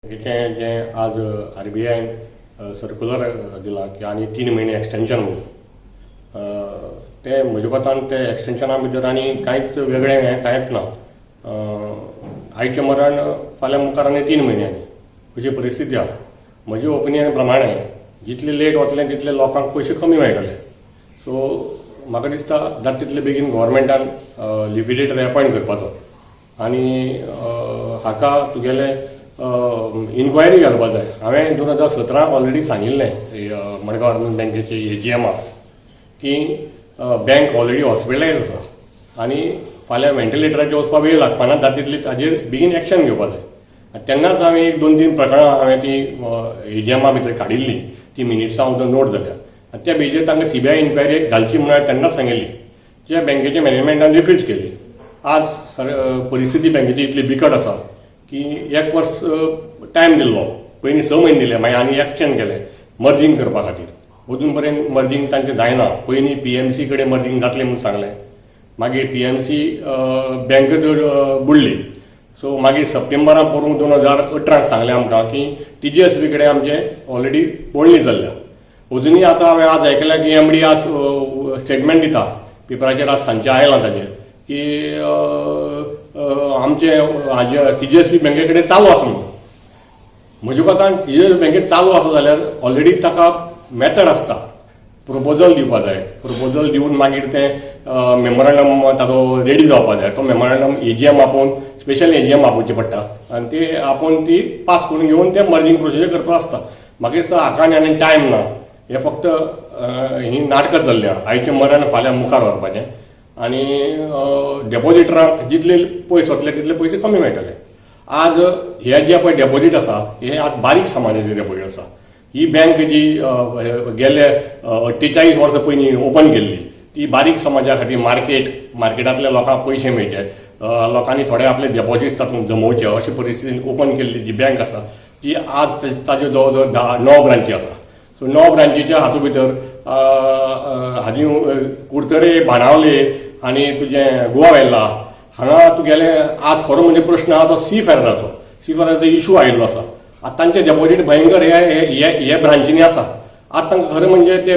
जे आज RBI circular दिला की आनी 3 महिने एक्सटेंशन ते म्हजे कोतान ते एक्सटेंशना भितर आनी कांयच वेगळें हें कांयच ना. आयचें मरण फाल्यां मुखार आनी 3 म्हयन्यांनी अशी परिस्थिती आसा. म्हजे ओपिनियन प्रमाणे जितले लेट वतलें तितले लोकांक पयशे कमी मेळटले. सो म्हाका दिसता जाता तितले बेगीन गव्हर्मेंटान लिक्विडेटर अपॉयंट करपाचो आनी हाका तुगेले इन्क्वायरी घालपाक जाय. हांवें 2017 ऑलरेडी सांगिल्लें मडगांव अर्बन बँकेचे AGMाक की बँक ऑलरेडी हॉस्पिटलायज आसा आनी फाल्यां व्हेंटिलेटराचेर वचपाक वेळ लागपाना, जाता तितली ताजेर बेगीन एक्शन घेवपाक जाय. तेन्नाच हांवें 1-2-3 प्रकरणां हांवें ती AGMा भितर काडिल्ली, ती मिनिट्सां हांव नोट जाल्या. त्या बेजीर तांकां CBI इन्क्वायरी घालची म्हूण हांवें तेन्नाच सांगिल्ली, जे बँकेचे मॅनेजमेंटान रिफ्यूज केली. आज परिस्थिती बँकेची इतली बिकट आसा की 1 वर्स टायम दिल्लो, पयलीं 6 म्हयने दिले, मागीर आनी एक्सटेंड केलें मर्जींग करपा खातीर. अजून पर्यंत मर्जींग तांचें जायना. पयलीं PMC कडेन मर्जींग जातलें म्हूण सांगलें, मागीर PMC बँक बुडली. सो मागीर सप्टेंबराक परूं 2018 सांगलें आमकां की TGSB कडेन आमचें ऑलरेडी बोडणी जाल्ल्या. अजुनूय आतां हांवें आज आयकलां की MD आज स्टेटमेंट दिता, पेपराचेर आज सांजचें आयलां ताचेर की आमचे हाजे TGSB बँके कडेन चालू आसा म्हणून. म्हजे कोतान TGSB बँकेत चालू आसा जाल्यार ऑलरेडी ताका मेथड आसता, प्रपोजल दिवपाक जाय. प्रपोजल दिवन मागीर तें मेमोरंडम ताचो रेडी जावपाक जाय. तो मेमोरंडम AGM आपोवन स्पेशल AGM आपोवची पडटा आनी ती आपोवन ती पास करून घेवन तें मर्जींग प्रोसिजर करपाक आसता. म्हाका दिसता हाका आनी टायम ना. हे फक्त ही नाटकां चल्ल्या. आयचें मरण फाल्यां मुखार व्हरपाचें आनी डेपोजिटराक जितले पयस वतले तितले पयशे कमी मेळटले. आज हे जे पळय डेपोजीट आसा हे आज बारीक समाजाचे डेपोजीट आसा. ही बँक जी गेले 48 वर्सां पयलीं ओपन केल्ली ती बारीक समाजा खातीर मार्केटांतल्या लोकांक पयशे मेळचे, लोकांनी थोडे आपले डेपोजीट्स तातूंत जमोवचे अशे परिस्थितीन ओपन केल्ली जी बँक आसा ती आज ताज्यो जवळ जवळ 9 ब्रांची आसा. सो 9 ब्रांचीच्या हातूंत भितर हाजी कुडतरे, बाणावले आनी तुजें गोवा वेल्ला हांगा तुगेले आज खरो म्हणजे प्रश्न आहा तो सीफेराचो इशू आयिल्लो आसा. आतां तांचे डेपोजीट भयंकर हे ब्रांचीनी आसा. आतां तांकां खरें म्हणजे ते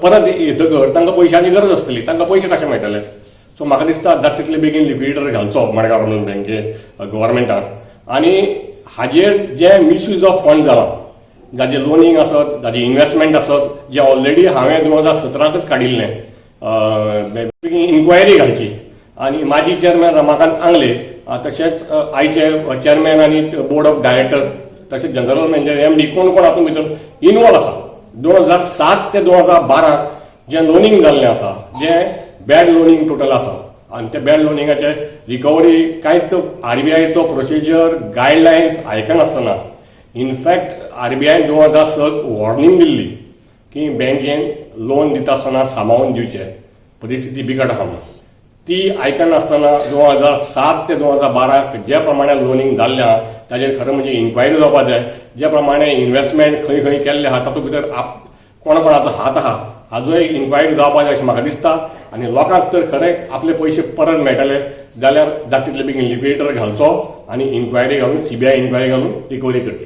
परत येतकर तांकां पयशांची गरज आसतली, तांकां पयशे कशे मेळटले. सो म्हाका दिसता जाता तितले बेगीन लिक्विडेटर घालचो मडगांव अर्बन बँके गव्हर्मेंटान. आनी हाजेर जे मिसयूज ऑफ फंड जाला, जाचे लोनिंग आसत, जाचे इन्वेस्टमेंट आसत, जे ऑलरेडी हांवें 2017 काडिल्लें, इन्क्वायरी घालची. आनी माजी चेअरमॅन रमाकांत आंगले, तशेंच आयचे चेअरमॅन आनी बोर्ड ऑफ डायरेक्टर, तशेंच जनरल मॅनेजर MD कोण कोण हातूंत भितर इनवॉल्व आसा. 2007 ते 2012 जे लोनिंग जाल्लें आसा, जे बॅड लोनिंग टोटल आसा आनी ते बॅड लोनिंगाचे रिकवरी कांयच RBIचो प्रोसिजर गायडलायन्स आयकनासतना इनफॅक्ट RBI 2006 वॉर्निंग दिल्ली की बँकेन लोन दिता आसतना सांबाळून दिवचें, परिस्थिती बिकट आसा म्हणून. ती आयकनासतना 2007 ते 2012 ज्या प्रमाणे लोनिंग जाल्लें आहा ताजेर खरें म्हणजे इन्क्वायरी जावपाक जाय. ज्या प्रमाणे इन्वेस्टमेंट खंय खंय केल्लें आहा तातूंत भितर कोणाचो हात आहा हाजोय इन्क्वायरी जावपाक जाय अशें म्हाका दिसता. आनी लोकांक तर खरें आपले पयशे परत मेळटले जाल्यार जाता तितले बेगीन लिक्विडेटर घालचो आनी इन्क्वायरी घालून CBI इन्क्वायरी घालून रिकवरी करची.